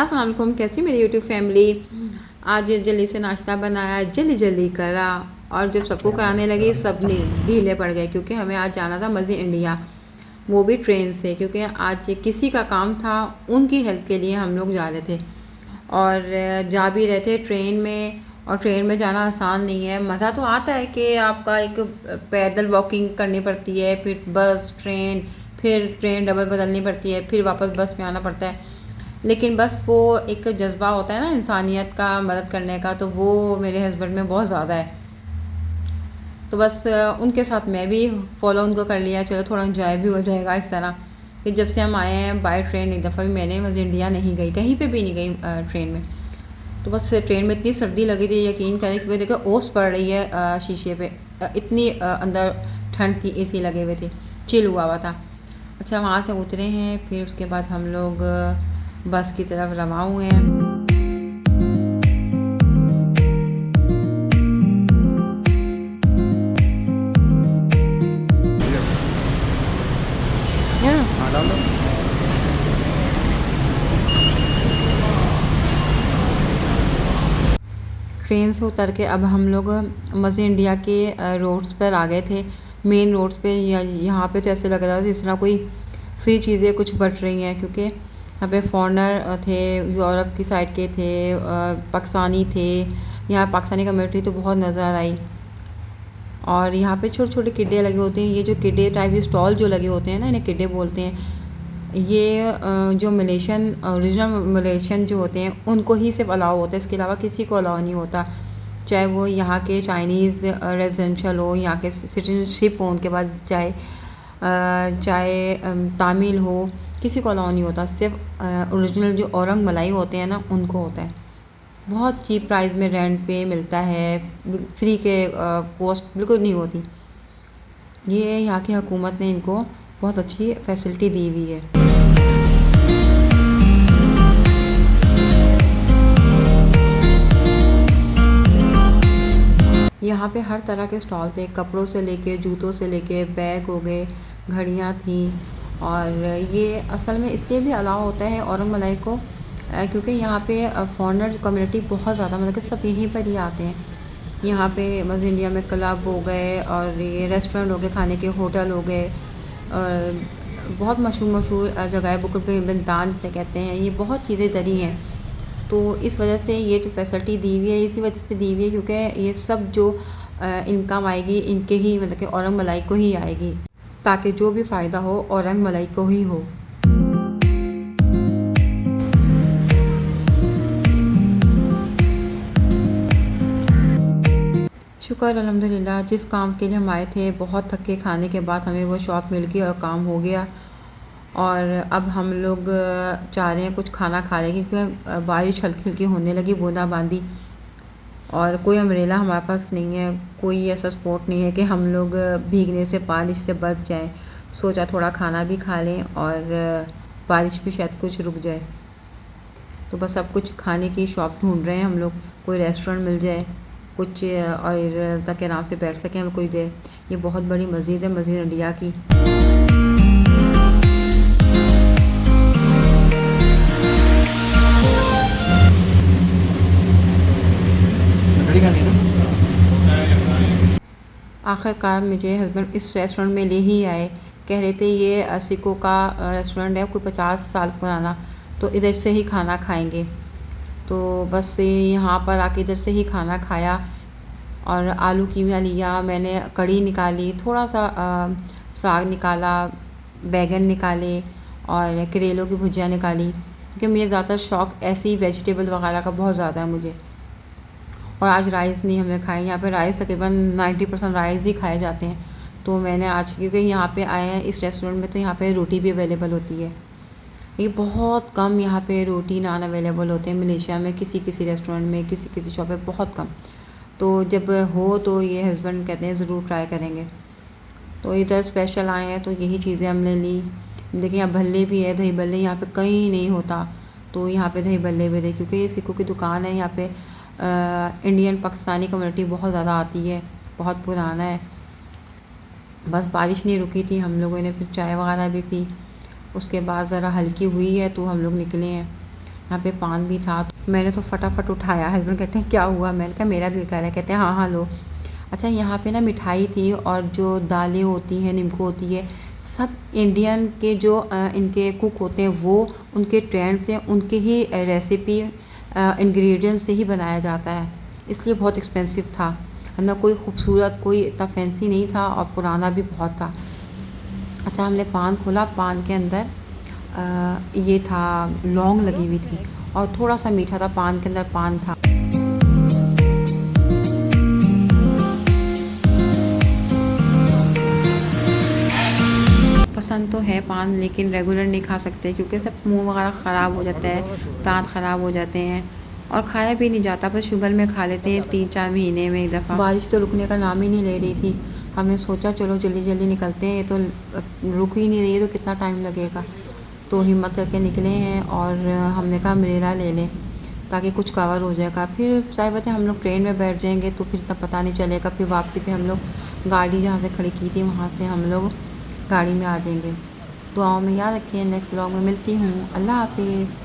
अस्सलाम वालेकुम, कैसी मेरी यूट्यूब फैमिली। आज जल्दी से नाश्ता बनाया, जल्दी जल्दी करा और जब सबको कराने लगी सब ढीले पड़ गए क्योंकि हमें आज जाना था मस्जिद इंडिया, वो भी ट्रेन से, क्योंकि आज किसी का काम था, उनकी हेल्प के लिए हम लोग जा रहे थे और जा भी रहे थे ट्रेन में। और ट्रेन में जाना आसान नहीं है। मज़ा तो आता है कि आपका एक पैदल वॉकिंग करनी पड़ती है, फिर बस फिर ट्रेन डबल बदलनी पड़ती है, फिर वापस बस में आना पड़ता है, लेकिन बस वो एक जज्बा होता है ना इंसानियत का, मदद करने का, तो वो मेरे हस्बैंड में बहुत ज़्यादा है। तो बस उनके साथ मैं भी फॉलो उनको कर लिया, चलो थोड़ा इंजॉय भी हो जाएगा इस तरह कि जब से हम आए हैं बाय ट्रेन एक दफ़ा भी मैंने मस्जिद इंडिया नहीं गई, कहीं पे भी नहीं गई ट्रेन में। तो बस ट्रेन में इतनी सर्दी लगी थी, यकीन करें, क्योंकि देखो ओस पड़ रही है शीशे पे, इतनी अंदर ठंड थी, एसी लगे हुए थे, चिल हुआ था। अच्छा, वहाँ से उतरे हैं, फिर उसके बाद हम लोग बस की तरफ रवा हुए हैं। ट्रेन से उतर के अब हम लोग मस्जिद इंडिया के रोड्स पर आ गए थे, मेन रोड्स पे। यहाँ पे तो ऐसे लग रहा था जिस तरह कोई फ्री चीज़ें कुछ बट रही हैं, क्योंकि यहाँ पे फॉरेनर थे, यूरोप की साइड के थे, पाकिस्तानी थे। यहाँ पाकिस्तानी कम्युनिटी तो बहुत नज़र आई। और यहाँ पे छोटे छोटे किड्डे लगे होते हैं, ये जो किड्डे टाइप के स्टॉल जो लगे होते हैं ना, इन्हें किड्डे बोलते हैं। ये जो मलेशियन ओरिजिनल मलेशियन जो होते हैं उनको ही सिर्फ अलाउ होता है, इसके अलावा किसी को अलाउ नहीं होता, चाहे वो यहाँ के चाइनीज़ रेजिडेंशियल हो, यहाँ के सिटीजनशिप हो उनके पास, चाहे तामिल हो, किसी को अलाउ नहीं होता। सिर्फ ओरिजिनल जो औरंग मलाई होते हैं ना, उनको होता है। बहुत चीप प्राइस में रेंट पे मिलता है, फ्री के कॉस्ट बिल्कुल नहीं होती। ये यहाँ की हुकूमत ने इनको बहुत अच्छी फैसिलिटी दी हुई है। यहाँ पे हर तरह के स्टॉल थे, कपड़ों से लेके, जूतों से लेके, बैग हो गए, घड़ियाँ थी। और ये असल में इसलिए भी अलाउ होता है औरंग मलाई को, क्योंकि यहाँ पे फॉरेनर कम्युनिटी बहुत ज़्यादा, मतलब कि सब यहीं पर ही आते हैं। यहाँ पे मस्जिद इंडिया में क्लब हो गए और ये रेस्टोरेंट हो गए, खाने के होटल हो गए, और बहुत मशहूर जगह है, बुकुल बिंतान जिसे कहते हैं, ये बहुत चीज़ें दरी हैं। तो इस वजह से ये जो फैसिलिटी दी हुई है, इसी वजह से दी हुई है क्योंकि ये सब जो इनकम आएगी इनके ही, मतलब कि औरंग मलाई को ही आएगी, ताकि जो भी फ़ायदा हो औरंग मलाई को ही हो। शुक्र अल्हम्दुलिल्लाह, जिस काम के लिए हम आए थे, बहुत थके खाने के बाद हमें वो शॉप मिल गई और काम हो गया। और अब हम लोग चाह रहे हैं कुछ खाना खा लें, क्योंकि बारिश हल्की हल्की होने लगी, बूंदाबांदी, और कोई अम्ब्रेला हमारे पास नहीं है, कोई ऐसा स्पॉट नहीं है कि हम लोग भीगने से, बारिश से बच जाएं। सोचा थोड़ा खाना भी खा लें और बारिश भी शायद कुछ रुक जाए। तो बस अब कुछ खाने की शॉप ढूंढ रहे हैं हम लोग, कोई रेस्टोरेंट मिल जाए कुछ, और ताकि आराम से बैठ सकें हम कुछ देर। ये बहुत बड़ी मस्जिद है, मस्जिद इंडिया की। आखिरकार मुझे हस्बैंड इस रेस्टोरेंट में ले ही आए, कह रहे थे ये सिखों का रेस्टोरेंट है, कोई 50 साल पुराना, तो इधर से ही खाना खाएंगे। तो बस यहाँ पर आके इधर से ही खाना खाया और आलू कीमा लिया, मैंने कढ़ी निकाली, थोड़ा सा साग निकाला, बैगन निकाले और करेलों की भुजिया निकाली, क्योंकि मुझे ज़्यादातर शौक़ ऐसी वेजिटेबल वगैरह का बहुत ज़्यादा है मुझे। और आज राइस नहीं हमने खाए, यहाँ पे राइस तकरीबन 90% राइस ही खाए जाते हैं। तो मैंने आज, क्योंकि यहाँ पे आए हैं इस रेस्टोरेंट में, तो यहाँ पे रोटी भी अवेलेबल होती है। ये बहुत कम यहाँ पे रोटी नान अवेलेबल होते हैं मलेशिया में, किसी किसी रेस्टोरेंट में, किसी किसी शॉप पे बहुत कम। तो जब हो तो ये हस्बैंड कहते हैं ज़रूर ट्राई करेंगे। तो इधर स्पेशल आए हैं तो यही चीज़ें हमने ली। देखिए यहाँ भल्ले भी है, दही भल्ले यहाँ पे कहीं नहीं होता, तो यहाँ पे दही भल्ले भी दे, क्योंकि ये सिखों की दुकान है। यहाँ पे इंडियन पाकिस्तानी कम्युनिटी बहुत ज़्यादा आती है, बहुत पुराना है। बस बारिश नहीं रुकी थी, हम लोगों ने फिर चाय वगैरह भी पी। उसके बाद ज़रा हल्की हुई है तो हम लोग निकले हैं। यहाँ पे पान भी था। तो मैंने तो फटाफट उठाया। हस्बैंड कहते हैं क्या हुआ? मैंने कहा मेरा दिल कर रहा है। कहते हैं हाँ हाँ लो। अच्छा, यहाँ पे ना मिठाई थी और जो दालें होती हैं, निम्को होती है, सब इंडियन के जो इनके कुक होते हैं वो उनके ट्रेंड से उनके ही रेसिपी इंग्रेडिएंट्स से ही बनाया जाता है, इसलिए बहुत एक्सपेंसिव था। है ना, कोई खूबसूरत, कोई इतना फैंसी नहीं था और पुराना भी बहुत था। अच्छा, हमने पान खोला, पान के अंदर ये था, लौंग लगी हुई थी और थोड़ा सा मीठा था, पान के अंदर पान था। पसंद तो है पान, लेकिन रेगुलर नहीं खा सकते क्योंकि सब मुंह वगैरह ख़राब हो जाता है, दांत ख़राब हो जाते हैं और खाया भी नहीं जाता। बस शुगर में खा लेते हैं 3-4 महीने में एक दफ़ा। बारिश तो रुकने का नाम ही नहीं ले रही थी। हमने सोचा चलो जल्दी जल्दी निकलते हैं, ये तो रुक ही नहीं रही है तो कितना टाइम लगेगा। तो हिम्मत करके निकले हैं और हमने कहा अम्ब्रेला ले लें ताकि कुछ कवर हो जाएगा। फिर सारी बात है, हम लोग ट्रेन में बैठ जाएंगे तो फिर इतना पता नहीं चलेगा। फिर वापसी पे हम लोग गाड़ी जहाँ से खड़ी की थी वहाँ से हम लोग गाड़ी में आ जाएंगे। दुआओं में याद रखें। नेक्स्ट ब्लॉग में मिलती हूँ। अल्लाह हाफिज़।